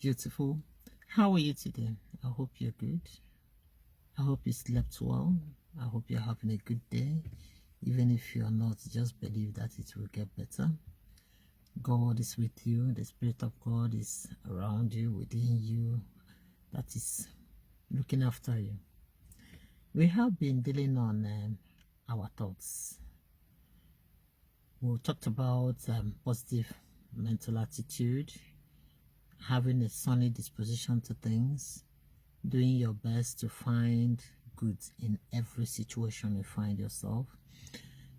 Beautiful. How are you today? I hope you're good. I hope you slept well. I hope you're having a good day. Even if you're not, just believe that it will get better. God is with you. The Spirit of God is around you, within you. That is looking after you. We have been dealing on our thoughts. We talked about positive mental attitude, having a sunny disposition to things, doing your best to find good in every situation you find yourself.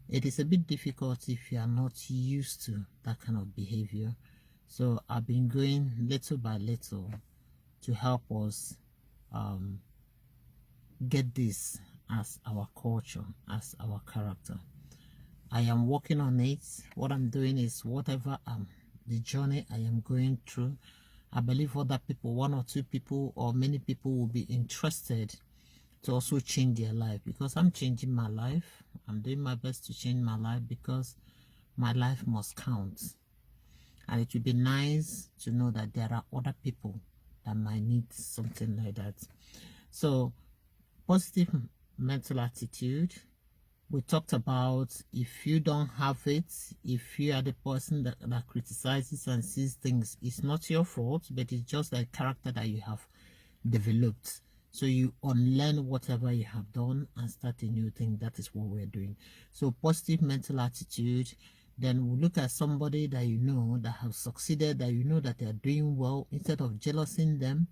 It is a bit difficult if you are not used to that kind of behavior. So I've been going little by little to help us get this as our culture, as our character. I am working on it. What I'm doing is whatever the journey I am going through, I believe other people, one or two people or many people will be interested to also change their life, because I'm changing my life. I'm doing my best to change my life because my life must count. And it would be nice to know that there are other people that might need something like that. So, positive mental attitude. We talked about if you don't have it, if you are the person that criticizes and sees things, it's not your fault, but it's just a character that you have developed. So you unlearn whatever you have done and start a new thing. That is what we're doing. So positive mental attitude. Then we look at somebody that you know that have succeeded, that you know that they are doing well. Instead of jealousing them,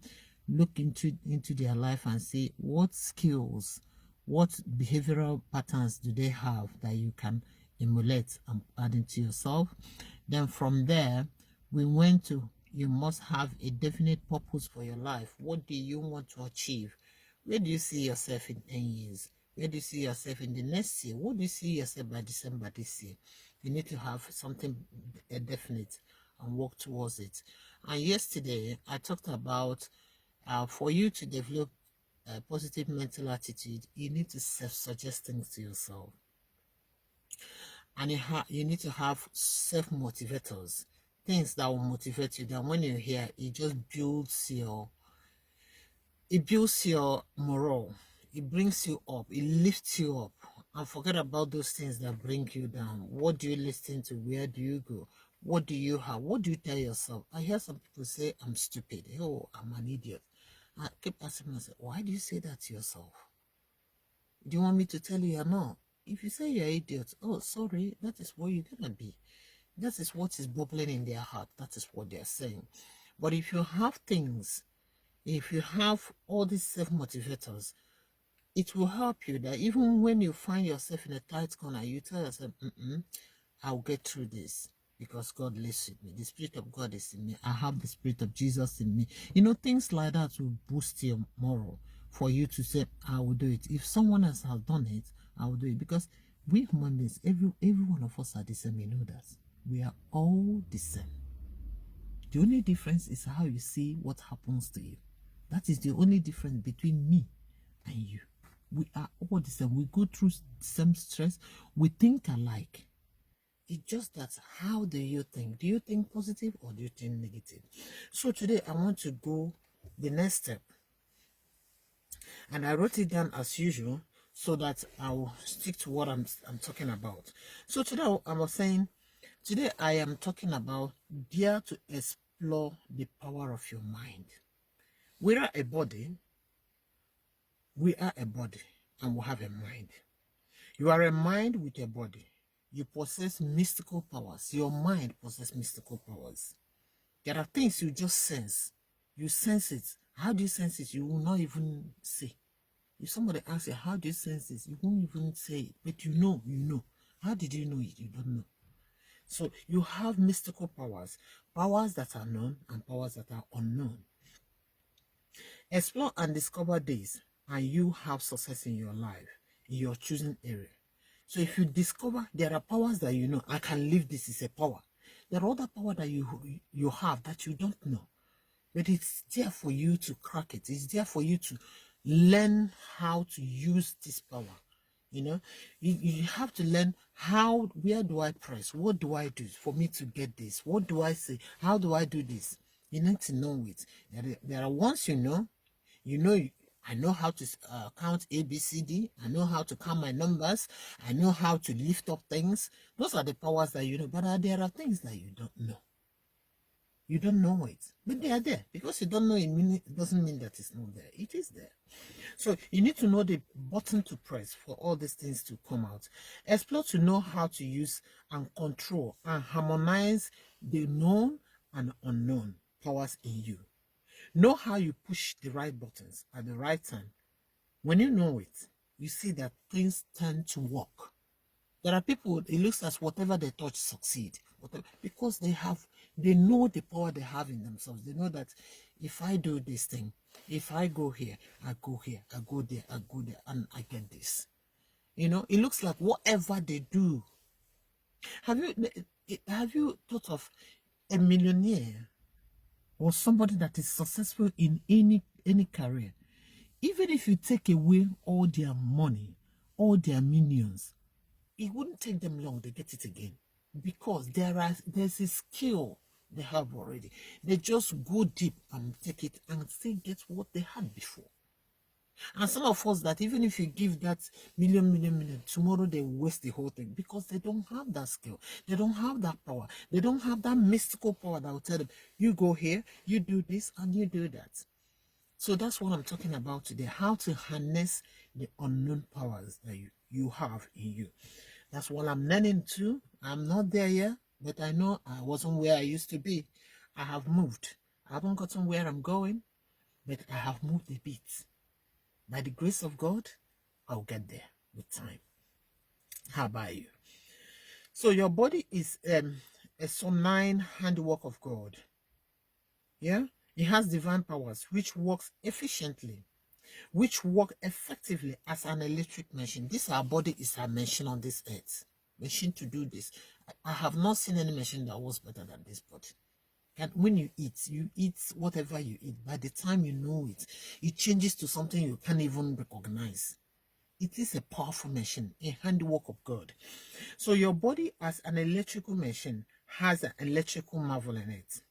look into their life and see what skills, what behavioral patterns do they have that you can emulate and add into yourself. Then from there, we went to, you must have a definite purpose for your life. What do you want to achieve? Where do you see yourself in 10 years? Where do you see yourself in the next year? What do you see yourself by December this year? You need to have something definite and work towards it. And yesterday, I talked about for you to develop a positive mental attitude, you need to self-suggest things to yourself. And you need to have self-motivators, things that will motivate you, that when you hear, it just builds your morale, it brings you up, it lifts you up. And forget about those things that bring you down. What do you listen to? Where do you go? What do you have? What do you tell yourself? I hear some people say, I'm stupid. Oh, I'm an idiot. I keep asking myself, why do you say that to yourself? Do you want me to tell you you're not? If you say you're an idiot, oh, sorry, that is what you're gonna be. That is what is bubbling in their heart. That is what they're saying. But if you have things, if you have all these self-motivators, it will help you that even when you find yourself in a tight corner, you tell yourself, I'll get through this because God lives with me. The Spirit of God is in me. I have the Spirit of Jesus in me. You know, things like that will boost your moral for you to say, I will do it. If someone else has done it, I will do it. Because we human beings, every one of us are the same. You know that. We are all the same. The only difference is how you see what happens to you. That is the only difference between me and you. We are all the same. We go through the same stress. We think alike. It's just that, how do you think? Do you think positive or do you think negative? So today I want to go the next step. And I wrote it down as usual so that I will stick to what I'm talking about. So today I was saying, today I am talking about dare to explore the power of your mind. We are a body. We are a body and we have a mind. You are a mind with a body. You possess mystical powers. Your mind possesses mystical powers. There are things you just sense. You sense it. How do you sense it? You will not even say. If somebody asks you, how do you sense this? You won't even say it. But you know, you know. How did you know it? You don't know. So you have mystical powers. Powers that are known and powers that are unknown. Explore and discover these, and you have success in your life, in your choosing area. So if you discover there are powers that you know, I can live this is a power. There are other power that you have that you don't know. But it's there for you to crack it. It's there for you to learn how to use this power. You know, you have to learn where do I press? What do I do for me to get this? What do I say? How do I do this? You need to know it. There are ones you know, I know how to count A, B, C, D. I know how to count my numbers. I know how to lift up things. Those are the powers that you know. But there are things that you don't know. You don't know it, but they are there. Because you don't know it doesn't mean that it's not there. It is there. So you need to know the button to press for all these things to come out. Explore to know how to use and control and harmonize the known and unknown powers in you. Know how you push the right buttons at the right time. When you know it, you see that things tend to work. There are people, it looks as whatever they touch succeed. Because they know the power they have in themselves. They know that if I do this thing, if I go here, I go here, I go there, I go there, and I get this. You know, it looks like whatever they do. Have you thought of a millionaire or somebody that is successful in any career? Even if you take away all their money, all their minions, it wouldn't take them long to get it again, because there's a skill they have already. They just go deep and take it and still get what they had before. And some of us that even if you give that million, tomorrow they waste the whole thing because they don't have that skill. They don't have that power. They don't have that mystical power that will tell them, you go here, you do this, and you do that. So that's what I'm talking about today, how to harness the unknown powers that you have in you. That's what I'm learning too. I'm not there yet, but I know I wasn't where I used to be. I have moved. I haven't gotten where I'm going, but I have moved a bit. By the grace of God, I'll get there with time. How about you? So your body is a sonine handiwork of God. Yeah? It has divine powers which works efficiently, which work effectively as an electric machine. This our body is a machine on this earth. Machine to do this. I have not seen any machine that was better than this body. And when you eat whatever you eat. By the time you know it, it changes to something you can't even recognize. It is a powerful machine, a handiwork of God. So your body as an electrical machine has an electrical marvel in it,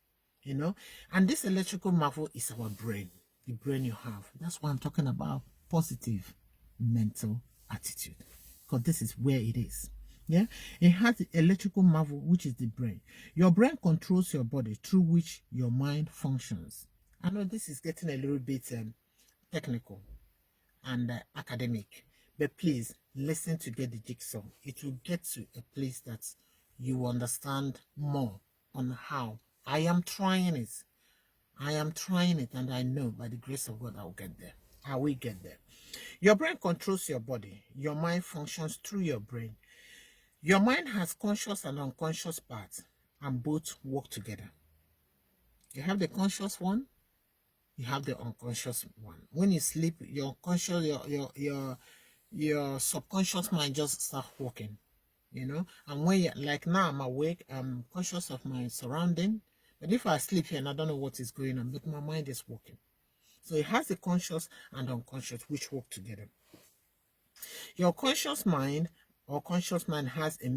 you know, and this electrical marvel is our brain, the brain you have. That's why I'm talking about positive mental attitude, because this is where it is. Yeah, it has the electrical marvel, which is the brain. Your brain controls your body, through which your mind functions. I know this is getting a little bit technical and academic, but please listen to get the jigsaw. It will get to a place that you understand more on how. I am trying it. I am trying it, and I know by the grace of God I will get there. I will get there. Your brain controls your body. Your mind functions through your brain. Your mind has conscious and unconscious parts, and both work together. You have the conscious one, you have the unconscious one. When you sleep, your conscious, your subconscious mind just start working, you know. And when you, like now, I'm awake, I'm conscious of my surrounding. But if I sleep here and I don't know what is going on, but my mind is working. So it has the conscious and unconscious which work together. Your conscious mind or conscious mind has a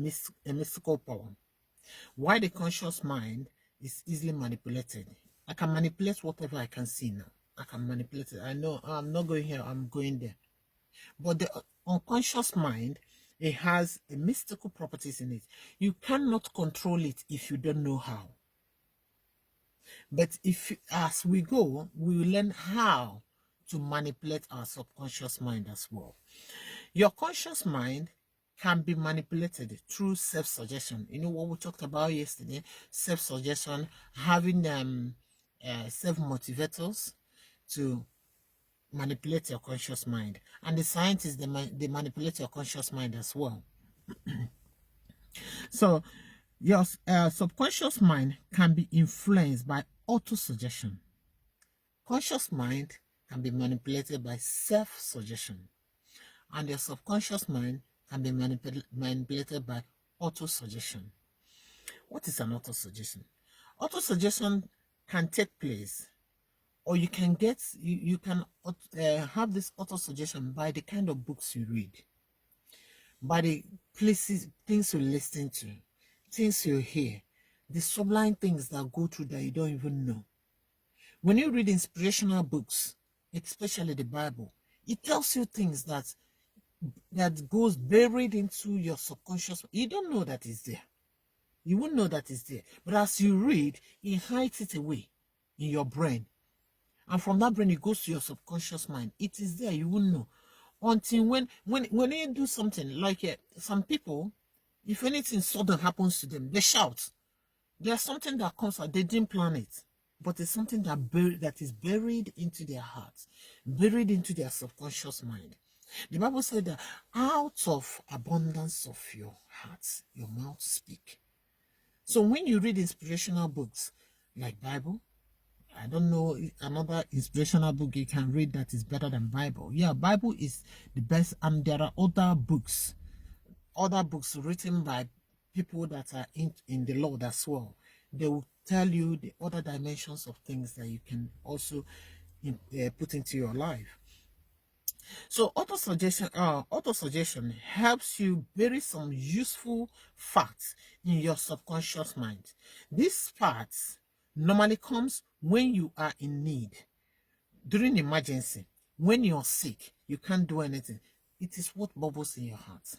mystical power. Why the conscious mind is easily manipulated. I can manipulate whatever I can see now. I can manipulate it. I know I'm not going here, I'm going there. But the unconscious mind, it has a mystical properties in it. You cannot control it if you don't know how. But if as we go, we will learn how to manipulate our subconscious mind as well. Your conscious mind can be manipulated through self-suggestion. You know what we talked about yesterday? Self-suggestion, having self-motivators to manipulate your conscious mind. And the scientists, they manipulate your conscious mind as well. So your subconscious mind can be influenced by auto-suggestion. Conscious mind can be manipulated by self-suggestion. And your subconscious mind can be manipulated by auto-suggestion. What is an auto-suggestion? Auto-suggestion can take place, or you can get, you can have this auto-suggestion by the kind of books you read, by the places, things you listen to, things you hear, the sublime things that go through that you don't even know. When you read inspirational books, especially the Bible, it tells you things that goes buried into your subconscious. You don't know that it's there. You won't know that it's there. But as you read, it hides it away in your brain. And from that brain, it goes to your subconscious mind. It is there. You won't know. Until when you do something like some people, if anything sudden happens to them, they shout. There's something that comes out. They didn't plan it. But it's something that is buried into their hearts, buried into their subconscious mind. The Bible said that out of abundance of your heart, your mouth speak. So when you read inspirational books like Bible, I don't know another inspirational book you can read that is better than Bible. Yeah, Bible is the best, and there are other books written by people that are in the Lord as well. They will tell you the other dimensions of things that you can also put into your life. So auto-suggestion helps you bury some useful facts in your subconscious mind. These facts normally comes when you are in need, during emergency, when you're sick, you can't do anything. It is what bubbles in your heart.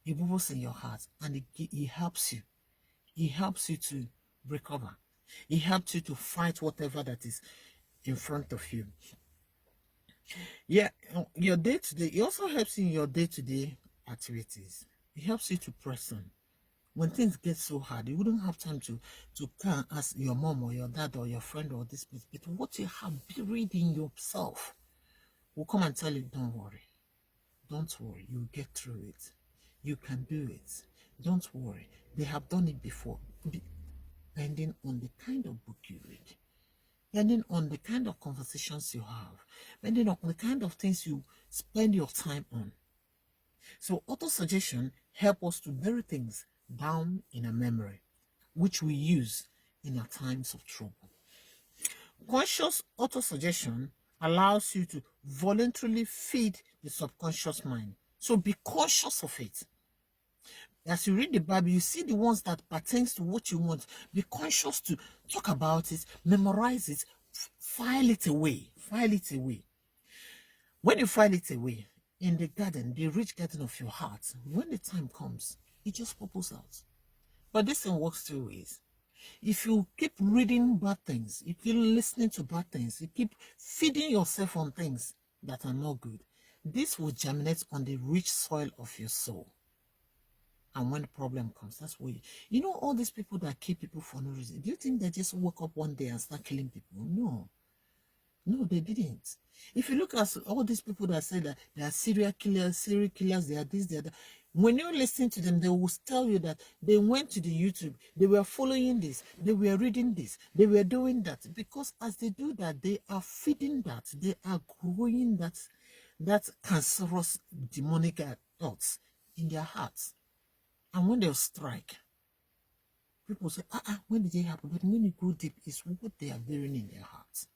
It bubbles in your heart, and it helps you. It helps you to recover. It helps you to fight whatever that is in front of you. Yeah, your day-to-day, it also helps in your day-to-day activities. It helps you to press on. When things get so hard, you wouldn't have time to come and ask your mom or your dad or your friend or this person. But what you have buried in yourself will come and tell you, don't worry. Don't worry. You'll get through it. You can do it. Don't worry. They have done it before. Depending on the kind of book you read, depending on the kind of conversations you have, depending on the kind of things you spend your time on. So auto-suggestion help us to bury things down in a memory, which we use in our times of trouble. Conscious auto-suggestion allows you to voluntarily feed the subconscious mind. So be conscious of it. As you read the Bible, you see the ones that pertains to what you want. Be conscious to talk about it, memorize it, file it away. File it away. When you file it away in the garden, the rich garden of your heart, when the time comes, it just pops out. But this thing works two ways. If you keep reading bad things, you keep listening to bad things, you keep feeding yourself on things that are not good, this will germinate on the rich soil of your soul. And when the problem comes, that's where you know all these people that kill people for no reason. Do you think they just woke up one day and start killing people? No. No, they didn't. If you look at all these people that say that they are serial killers, they are this, they are that, when you listen to them, they will tell you that they went to the YouTube, they were following this, they were reading this, they were doing that. Because as they do that, they are feeding that, they are growing that cancerous demonic thoughts in their hearts. And when they strike, people say, when did it happen? But when you go deep, it's what they are bearing in their hearts.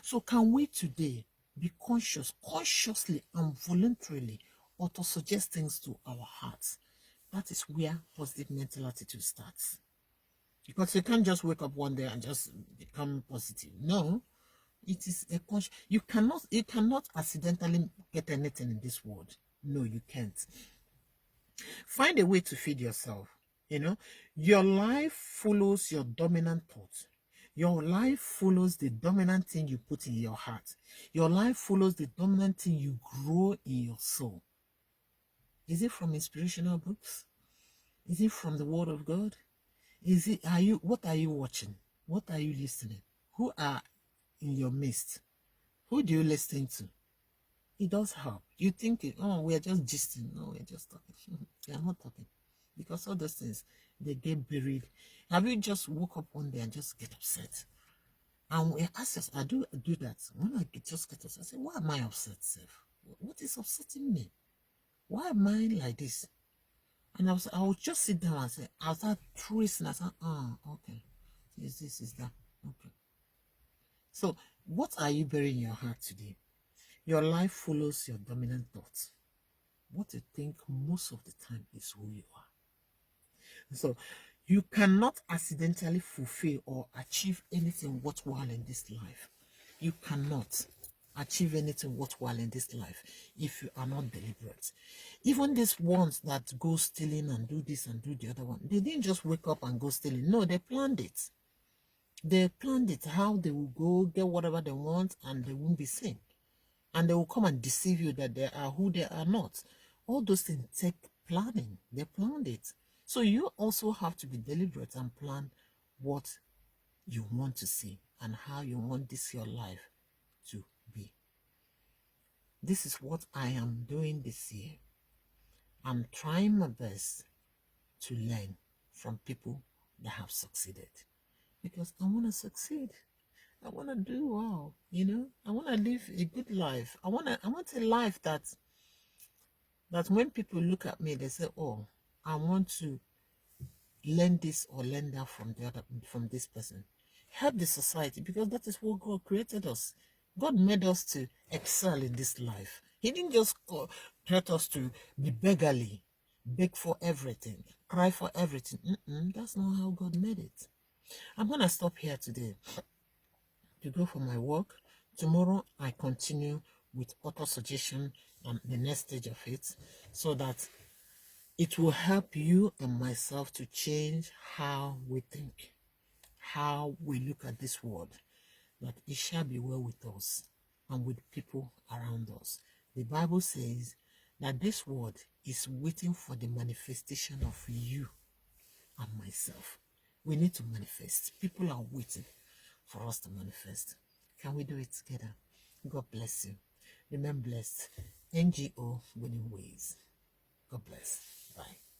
So can we today be consciously and voluntarily auto-suggest things to our hearts? That is where positive mental attitude starts. Because you can't just wake up one day and just become positive. No, it is a you cannot accidentally get anything in this world. No, you can't. Find a way to feed yourself. Your life follows your dominant thoughts. Your life follows the dominant thing you put in your heart. Your life follows the dominant thing you grow in your soul. Is it from inspirational books? Is it from the Word of God? What are you watching? What are you listening? Who are in your midst? Who do you listen to? It does help. You think, we're just gisting. No, we're just talking. We are not talking. Because all those things, they get buried. Have you just woke up one day and just get upset? And we ask us, I do that. When I just get upset, I say, why am I upset, Seth? What is upsetting me? Why am I like this? And I would just sit down and say, I'll start tracing. I say, okay. Is this, is that? Okay. So, what are you burying in your heart today? Your life follows your dominant thoughts. What you think most of the time is who you are. So, You cannot accidentally fulfill or achieve anything worthwhile in this life. You cannot achieve anything worthwhile in this life if you are not deliberate. Even these ones that go stealing and do this and do the other one, they didn't just wake up and go stealing. No, they planned it. They planned it, how they will go get whatever they want and they won't be seen. And they will come and deceive you that they are who they are not. All those things take planning. They planned it. So you also have to be deliberate and plan what you want to see and how you want this your life to be. This is what I am doing this year. I'm trying my best to learn from people that have succeeded because I want to succeed. I want to do well, you know. I want to live a good life. I want a life that when people look at me, they say, "Oh, I want to learn this or learn that from this person." Help the society because that is what God created us. God made us to excel in this life. He didn't just create us to be beggarly, beg for everything, cry for everything. That's not how God made it. I'm gonna stop here today to go for my work. Tomorrow I continue with auto suggestion and the next stage of it, so that it will help you and myself to change how we think, how we look at this world, that it shall be well with us and with people around us. The Bible says that this world is waiting for the manifestation of you and myself. We need to manifest. People are waiting for us to manifest. Can we do it together? God bless you. Remain blessed. NGO Winning Ways. God bless. Bye.